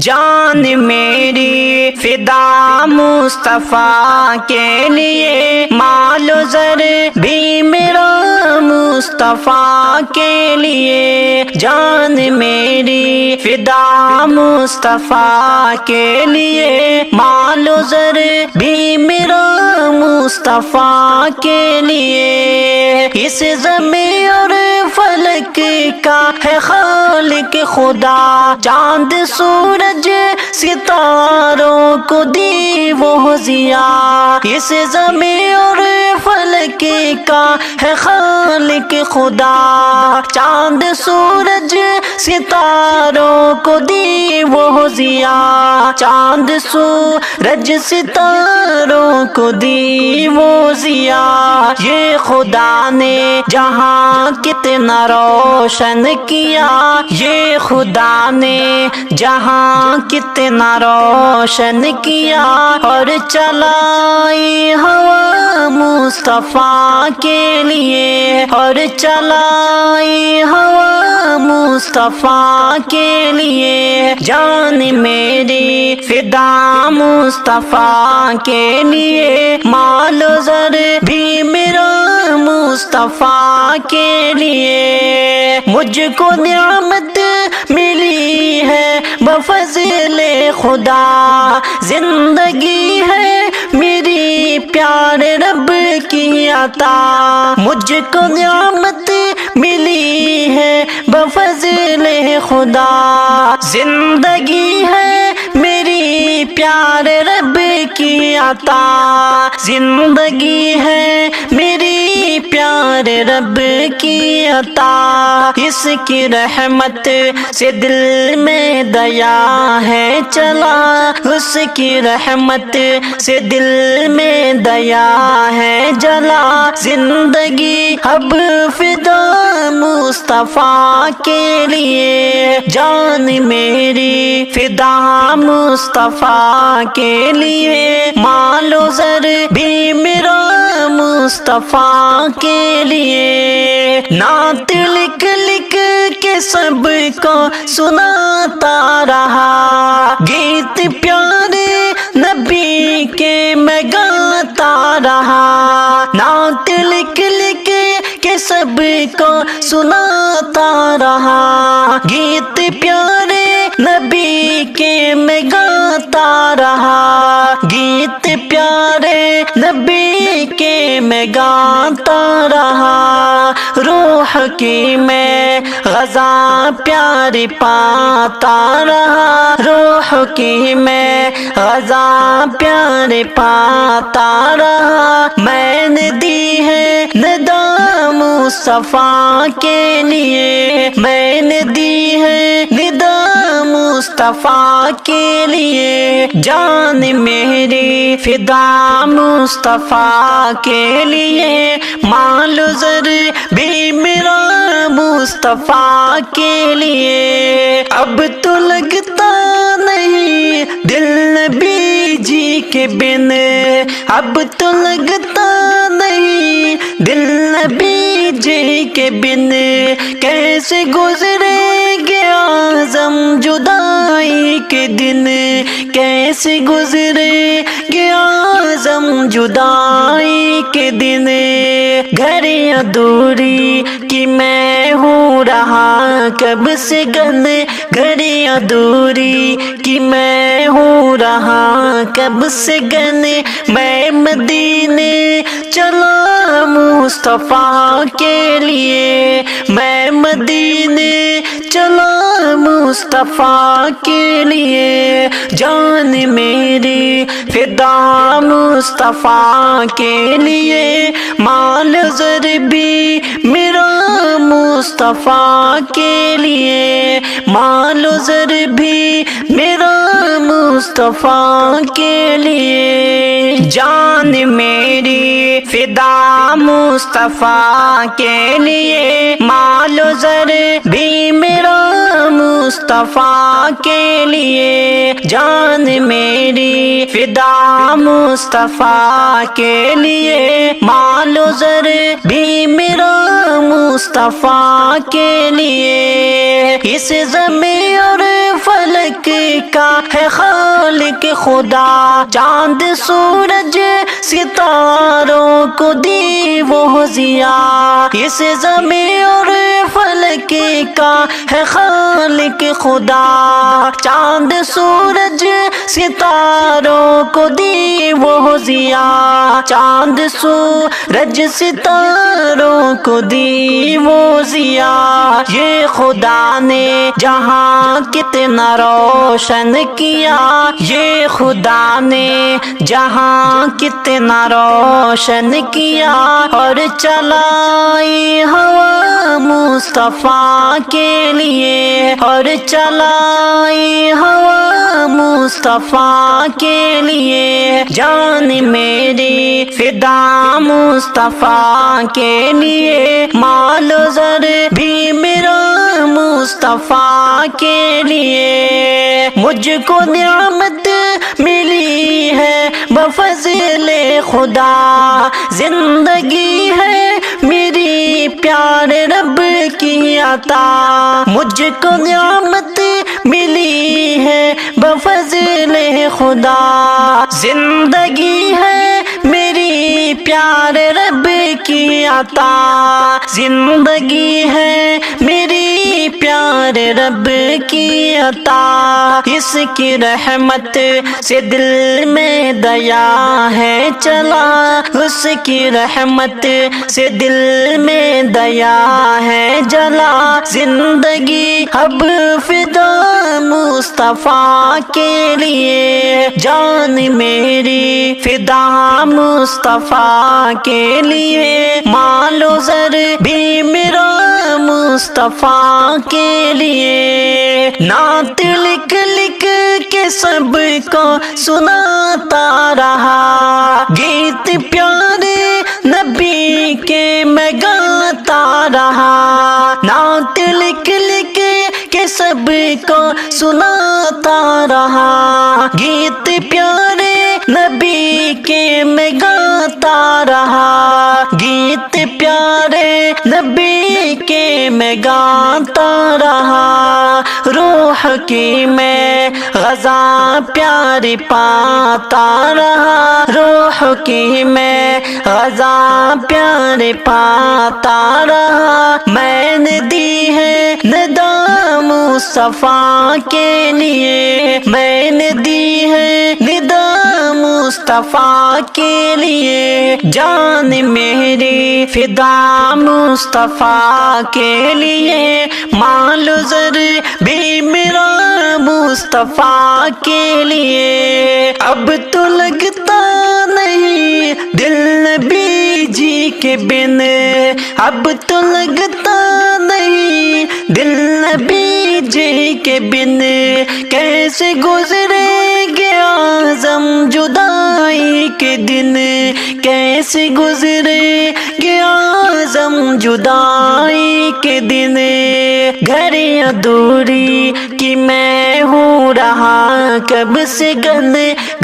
جان میری فدا مصطفیٰ کے لیے، مال و زر بھی میرا مصطفیٰ کے لیے، جان میری فدا مصطفیٰ کے لیے، مال و زر بھی میرا مصطفیٰ کے لیے۔ اس زمین اور فلک کا ہے خالق خدا، چاند سورج ستاروں کو دی وہ ضیا۔ اس زمین اور فلک کا ہے خالق خدا، چاند سورج ستاروں کو دی وہ ضیا، چاند سورج ستاروں کو دی وہ ضیا۔ یہ خدا نے جہاں کتنا روشن کیا، یہ خدا نے جہاں کتنا روشن کیا، اور چلائی ہوا مصطفیٰ کے لیے، اور چلائی ہوا مصطفیٰ کے لیے، جان میری فدا مصطفیٰ کے لیے، مال و زر بھی میرا مصطفیٰ کے لیے۔ مجھ کو نعمت ملی ہے بفضل خدا، زندگی ہے میری پیارے رب کی عطا۔ مجھ کو نعمت ملی ہے بفضل خدا، زندگی ہے میری پیارے رب کی عطا، زندگی ہے میری پیارے رب کی عطا۔ اس کی رحمت سے دل میں دیا ہے چلا، اس کی رحمت سے دل میں دیا ہے جلا، زندگی اب فدا مصطفیٰ کے لیے، جان میری فدا مصطفیٰ کے لیے، مال و زر بھی میرا مصطفیٰ کے لیے۔ نعت لکھ لکھ کے سب کو سناتا رہا، گیت پیارے نبی کے میں گاتا رہا، نعت لکھ لکھ کے سب کو سناتا رہا، گیت پیارے نبی کے میں گاتا رہا، گیت پیارے نبی کے میں گاتا رہا۔ روح کی میں غذا پیاری پاتا رہا، روح کی میں غذا پیاری پاتا رہا، میں نے دی ہے ندا مصطفیٰ کے لیے، میں نے دی ہے ندا مصطفیٰ کے لیے، جان میری فدا مصطفیٰ کے لیے، مال و زر بھی میرا مصطفیٰ کے لیے۔ اب تو لگتا نہیں دل نبی جی کے بن، اب تو لگتا نہیں دل نبی جی کے بن، کیسے گزرے گے اعظم جدائی کے دن، کیسے گزرے گے اعظم جدائی کے دن۔ گھر ادھوری کی میں ہوں رہا کب سے گن، گھر ادھوری کی میں ہوں رہا کب سے گن، میں مدینے چلا مصطفیٰ کے لیے، میں مدینے چلا مصطفیٰ کے لیے، جان میری فدا مصطفیٰ کے لیے، مال زر بھی میرا مصطفیٰ کے لیے، مال زر بھی میرا مصطفیٰ کے لیے، جان میری فدا مصطفیٰ کے لیے، مال و زر بھی میرا مصطفیٰ کے لیے، جان میری فدا مصطفیٰ کے لیے، مال و زر بھی میرا مصطفیٰ کے لیے۔ اس زمین اور فلک کا خدا چاند سورج ستاروں کو دی وہ ضیا اس زمین اور فلک کا ہے خالق خدا چاند سورج ستاروں کو دی وہ ضیا چاند سورج ستاروں کو دی وہ ضیا یہ خدا نے جہاں کتنا روشن کیا یہ خدا نے جہاں کتنا روشن کیا اور چلائی ہوا مصطفیٰ کے لیے اور چلائی ہوا مصطفیٰ کے لیے جان میری فدا مصطفیٰ کے لیے مال و زر بھی میرا مصطفیٰ کے لیے مجھ کو نعمت ملی ہے بفضل خدا زندگی ہے میری پیارے رب کی عطا مجھ کو نعمت ملی ہے بفضل خدا زندگی ہے میری پیارے رب کی عطا زندگی ہے میری پیارے رب کی عطا اس کی رحمت سے دل میں دیا ہے چلا اس کی رحمت سے دل میں دیا ہے جلا زندگی اب فدا مصطفیٰ کے لیے جان میری فدا مصطفیٰ کے لیے مال و زر بھی میرا مصطفیٰ کے لیے نعت لکھ لکھ کے سب کو سناتا رہا گیت پیارے نبی کے میں گاتا رہا نعت لکھ لکھ کے سب کو سناتا رہا گیت پیارے نبی کے میں گاتا رہا گیت پیارے نبی کے میں گاتا رہا روح کی میں غذا پیاری پاتا رہا روح کی میں غذا پیاری پاتا رہا میں نے دی ہے ندا مصطفیٰ کے لیے میں نے دی ہے ندا مصطفیٰ کے لیے جان میری فدا مصطفیٰ کے لیے مال و زر بھی میرا مصطفیٰ کے لیے اب تو لگتا نہیں دل نبی جی کے بن اب تو لگتا نہیں دل نبی جی کے بن کیسے گزرے گے اعظم جدائی کے دن کیسے گزرے گے اعظم جدائی کے دن گھر ادھوری کہ میں ہوں رہا کب سے گن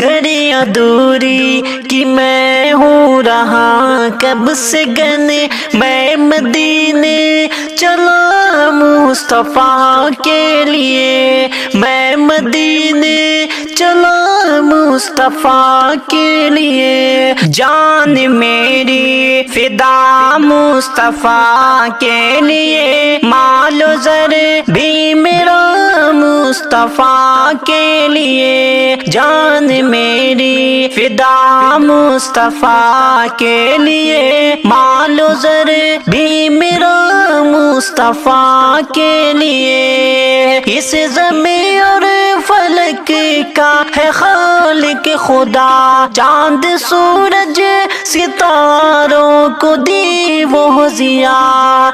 گھر ادھوری کہ میں ہوں رہا کب سے گن میں مدینے چلا مصطفیٰ کے لیے میں مدینے چلا مصطفیٰ کے لیے جان میری فدا مصطفیٰ کے لیے مال و زر بھی میرا مصطفیٰ کے لیے جان میری فدا مصطفیٰ کے لیے مال و زر بھی میرا مصطفیٰ کے لیے اس زمین اور فلک کا ہے خالق خدا چاند سورج ستاروں کو دی وہ ضیا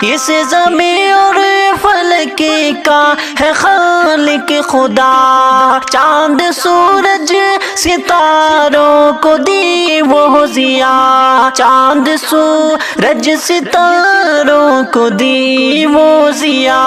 اس زمین اور فلک کا ہے خالق خدا چاند سورج ستاروں کو دی وہ ضیا چاند سورج ستاروں کو دی وہ ضیا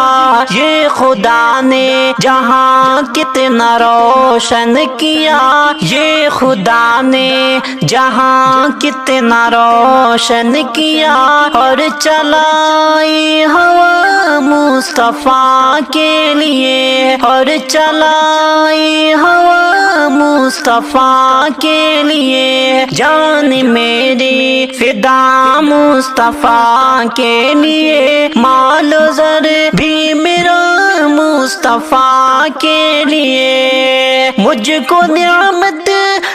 یہ خدا نے جہاں کتنا روشن کیا یہ خدا نے جہاں کتنا روشن کیا اور چلائی ہوا مصطفیٰ کے لیے اور چلائی ہوا مصطفیٰ مصطفیٰ کے لیے، جان میری فدا مصطفیٰ کے لیے، مال و زر بھی میرا مصطفیٰ کے لیے۔ مجھ کو نعمت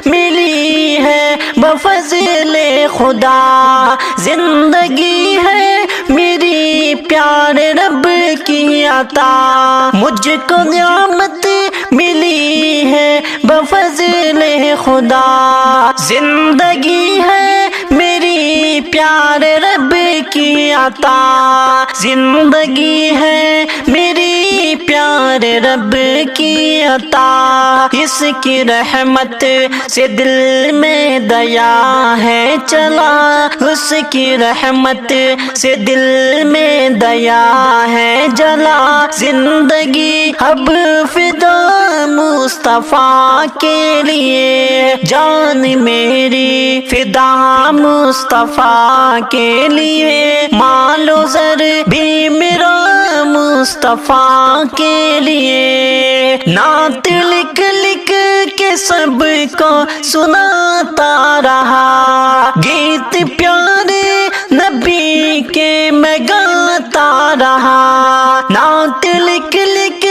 ملی ہے بفضل خدا، زندگی ہے میری پیارے رب کی عطا۔ مجھ کو نعمت ملی ہے بفضل خدا، زندگی ہے میری پیارے رب کی عطا، زندگی ہے میری پیارے رب کی عطا۔ اس کی رحمت سے دل میں دیا ہے چلا، اس کی رحمت سے دل میں دیا ہے جلا، زندگی اب فدا مصطفیٰ کے لیے، جان میری فدا مصطفیٰ کے لیے، مال و زر بھی میرا مصطفیٰ کے لیے۔ نعت لکھ لکھ کے سب کو سناتا رہا، گیت پیارے نبی کے میں گاتا رہا، نعت لکھ لکھ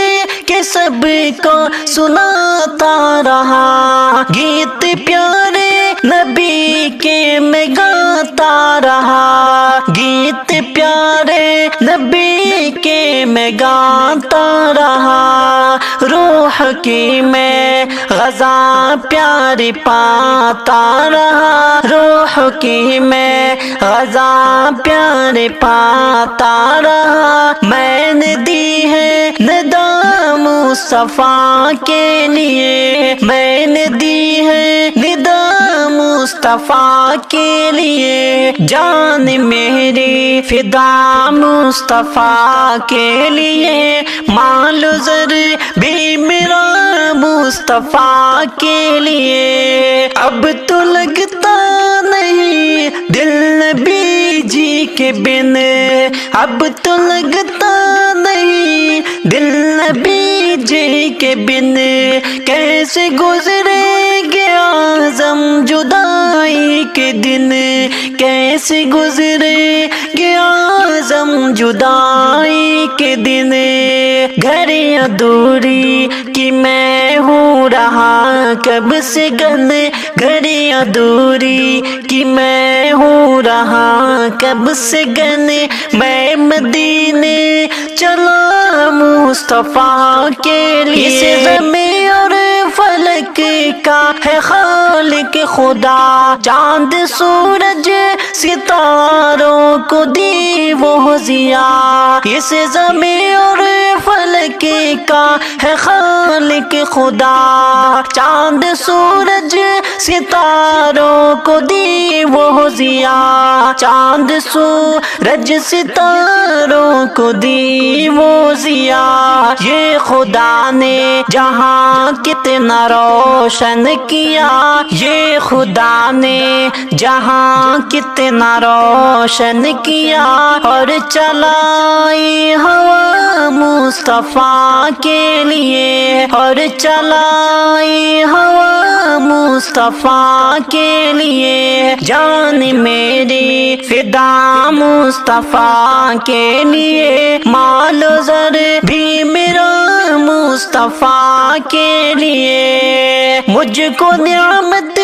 کے سب کو سناتا رہا، گیت پیارے نبی کے میں گاتا رہا، گیت پیارے نبی کے میں گاتا رہا، روح کی میں غذا پیاری پاتا رہا، روح کی میں غذا پیاری پاتا رہا، میں نے دی ہے ندا مصطفیٰ کے لیے، میں نے دی ہے ندا مصطفیٰ کے لیے، جان میری فدا مصطفیٰ کے لیے، مال و زر بھی میرا مصطفیٰ کے لیے۔ اب تو لگتا نہیں دل نبی جی کے بن، اب تو لگتا نہیں دل نبی جی کے بن، کیسے گزرے گے اعظم جدائی کے دن، کیسے گزرے گے اعظم جدائی کے دن، گھر ادھوری کی میں ہوں رہا کب سے گن، گھر ادھوری کی میں ہوں رہا کب سے گن، میں مدینے چلا مصطفیٰ کے لیے، اس زمین اور فلک کا ہے خالق خدا، چاند سورج ستاروں کو دی وہ ضیا، اس زمین اور فلک کا ہے خالق خدا، چاند سورج ستاروں کو دی وہ ضیا، چاند سورج ستاروں کو دی وہ ضیا، یہ خدا نے جہاں کتنا روشن کیا، یہ خدا نے جہاں کتنا روشن کیا، اور چلائی ہوا مصطفیٰ کے لیے، اور چلائی ہوا مصطفیٰ کے لیے، جان میری فدا مصطفیٰ کے لیے، مال و زر بھی میرا مصطفیٰ کے لیے، مجھ کو نعمت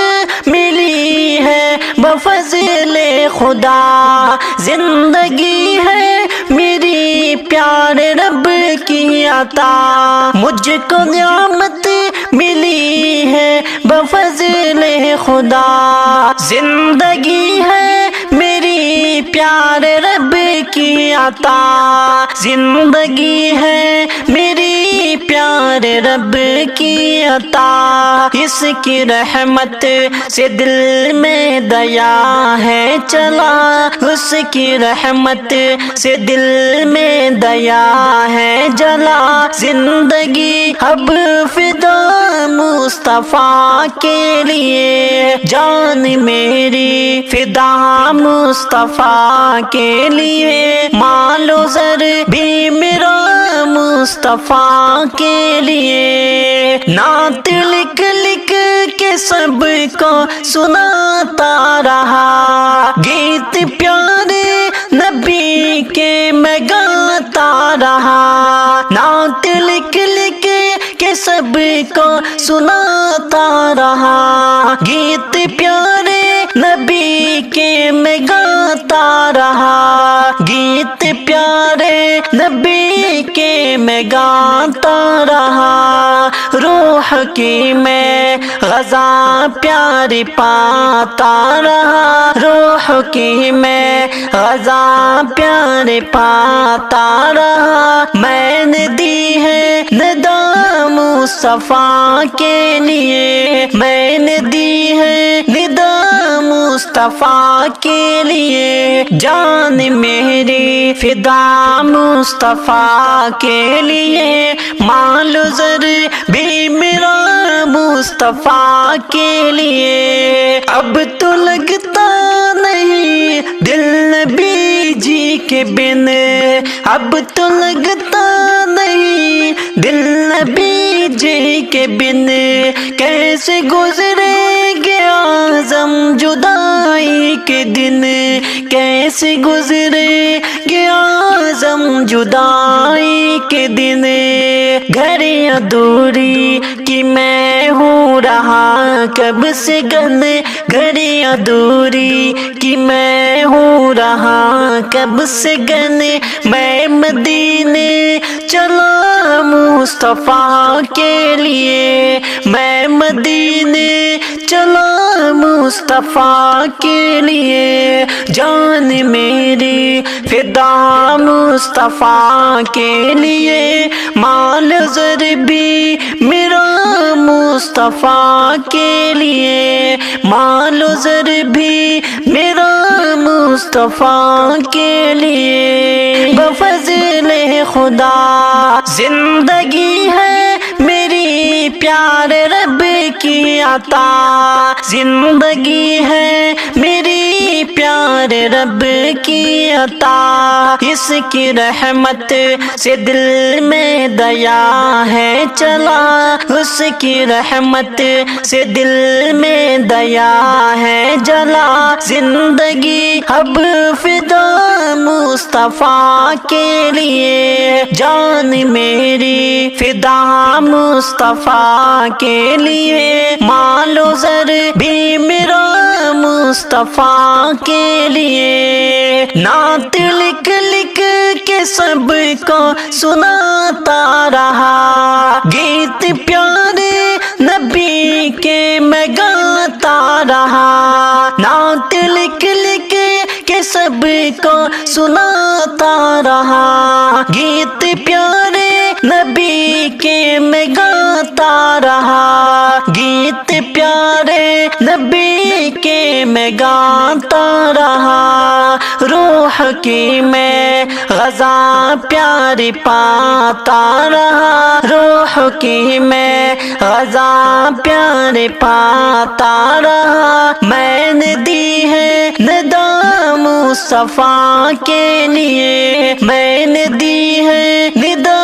ملی ہے بفضل خدا، زندگی ہے میری پیارے رب کی عطا، مجھ کو نعمت ملی ہے بفضل خدا، زندگی ہے میری پیارے رب کی عطا، زندگی ہے میری پیارے رب کی عطا، اس کی رحمت سے دل میں دیا ہے چلا، اس کی رحمت سے دل میں دیا ہے جلا، زندگی اب فدا مصطفیٰ کے لیے جان میری فدا مصطفیٰ کے لیے مال و زر بھی میرا مصطفیٰ کے لیے نعت لکھ لکھ کے سب کو سناتا رہا گیت پیارے نبی کے میں گاتا رہا نعت لکھ لکھ کے سب کو سناتا رہا گیت پیارے نبی کے میں گاتا رہا گیت پیارے نبی کے میں گاتا رہا روح کی میں غذا پیاری پاتا رہا روح کی میں غذا پیاری پاتا رہا میں نے دی ہے ندا مصطفیٰ کے لیے میں نے دی ہے ندا مصطفیٰ کے لیے جان میری فدا مصطفیٰ کے لیے مال و زر بھی میرا مصطفیٰ کے لیے اب تو لگتا نہیں دل نبی جی کے بن اب تو لگتا نہیں دل نبی جی کے بن کیسے گزرے گے اعظم جدائی کے دن کیسے گزرے گے اعظم جدائی کے دن گھر ادھوری کہ میں ہوں رہا کب سے گن گھر ادھوری کہ میں ہوں رہا کب سے گن میں مدینے چلا مصطفیٰ کے لیے میں مدینے چلا مصطفیٰ کے لیے جان میری فدا مصطفیٰ کے لیے مال زر بھی میرا مصطفیٰ کے لیے مال زر بھی میرا مصطفیٰ کے لیے بفضل خدا زندگی ہے میری پیارے رب کی عطا زندگی ہے میری پیارے رب کی عطا اس کی رحمت سے دل میں دیا ہے چلا اس کی رحمت سے دل میں دیا ہے جلا زندگی اب فدا مصطفیٰ کے لیے جان میری فدا مصطفیٰ کے لیے مال و زر بھی میرا مصطفیٰ کے لیے نعت لکھ لکھ کے سب کو سناتا رہا گیت پیارے نبی کے میں گاتا رہا نعت لکھ لکھ کے سب کو سناتا رہا گیت پیارے نبی کے میں گاتا رہا گیت پیارے نبی کے میں گاتا رہا روح کی میں غذا پیاری پاتا رہا روح کی میں غذا پیاری پاتا رہا میں نے دی ہے ندا مصطفیٰ کے لیے میں نے دی ہے ندا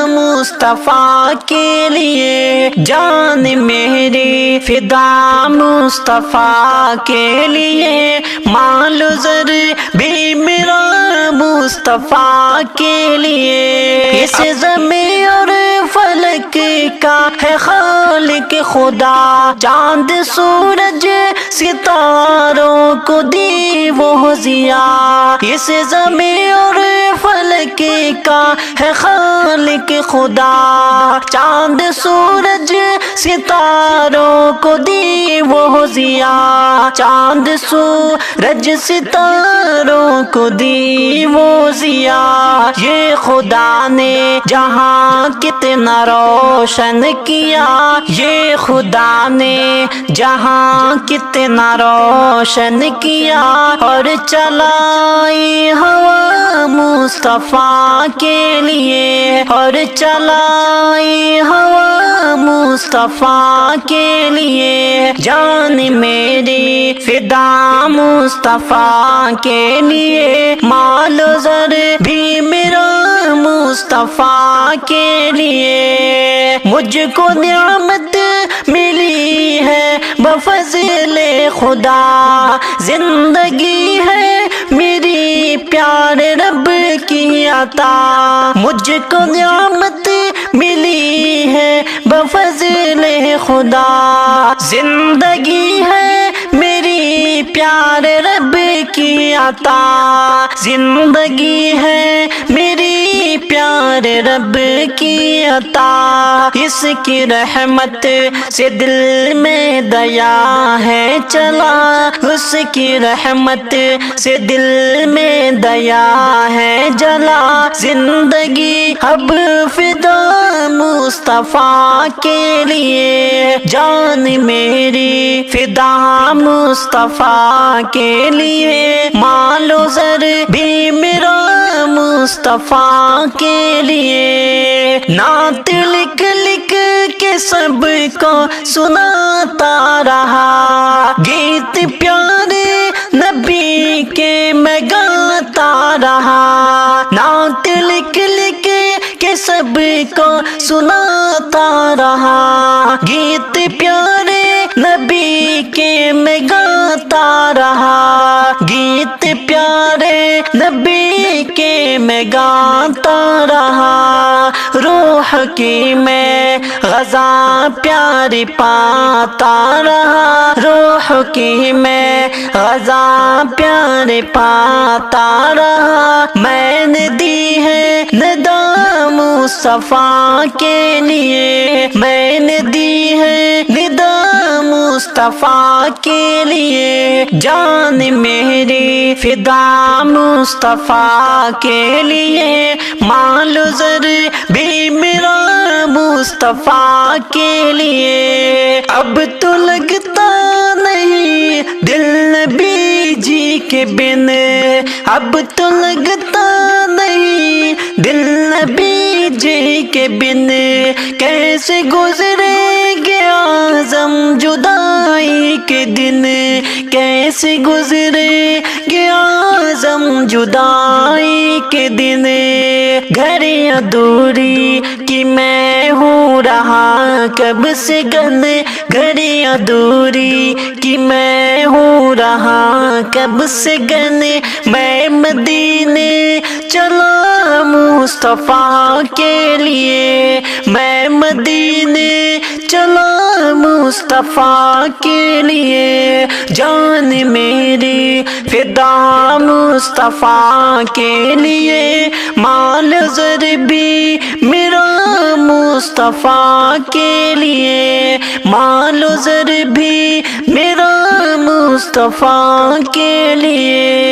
مصطفیٰ کے لیے جان میری فدا مصطفیٰ کے لیے مال و زر بھی میرا مصطفیٰ کے لیے اس زمین اور فلک کا ہے خالق خدا چاند سورج ستاروں کو دی وہ ضیا اس زمین اور فلک کا ہے خالق خدا چاند سورج ستاروں کو دی وہ ضیا، چاند سورج ستاروں کو دی وہ ضیا، یہ خدا نے جہاں کتنا روشن کیا، یہ خدا نے جہاں کتنا روشن کیا، اور چلائی ہوا مصطفیٰ کے لیے، اور چلائی ہوا مصطفیٰ کے لیے، جان میری فدا مصطفیٰ کے لیے، مال و زر بھی میرا مصطفیٰ کے لیے، مجھ کو نعمت ملی ہے بفضل خدا، زندگی ہے میری پیارے رب کی عطا، مجھ کو نعمت ملی ہے بفضل خدا، زندگی ہے میری پیارے رب کی عطا، زندگی ہے میری پیارے رب کی عطا، اس کی رحمت سے دل میں دیا ہے چلا، اس کی رحمت سے دل میں دیا ہے جلا، زندگی اب فدا مصطفیٰ کے لیے، جان میری فدا مصطفیٰ کے لیے، مال و زر بھی میرا مصطفیٰ کے لیے، نعت لکھ لکھ کے سب کو سناتا رہا، گیت پیارے نبی کے میں گاتا رہا، نعت لکھ لکھ کے سب کو سناتا رہا، گیت پیارے نبی کے میں گاتا رہا، گیت پیارے نبی کے میں گاتا رہا، روح کی میں غذا پیاری پاتا رہا، روح کی میں غذا پیاری پاتا رہا، میں نے دی ہے ندا مصطفیٰ کے لیے، میں نے دی ہے ندا مصطفیٰ کے لیے، جان میری فدا مصطفیٰ کے لیے، مال و زر بھی میرا مصطفیٰ کے لیے، اب تو لگتا نہیں دل نبی جی کے بن، اب تو لگتا نہیں دل نبی جی کے بن، کیسے گزرے گے اعظم جدائی کے دن، کیسے گزرے گے اعظم جدائی کے دن، گھر ادھوری کی میں ہوں رہا کب سے گن، گھر ادھوری کی میں ہوں رہا کب سے گن، میں مدینے چلا مصطفیٰ کے لیے، میں مدینے چلا مصطفیٰ کے لیے، جان میری فدا مصطفیٰ کے لیے، مال زر بھی میرا مصطفیٰ کے لیے، مال زر بھی میرا مصطفیٰ کے لیے۔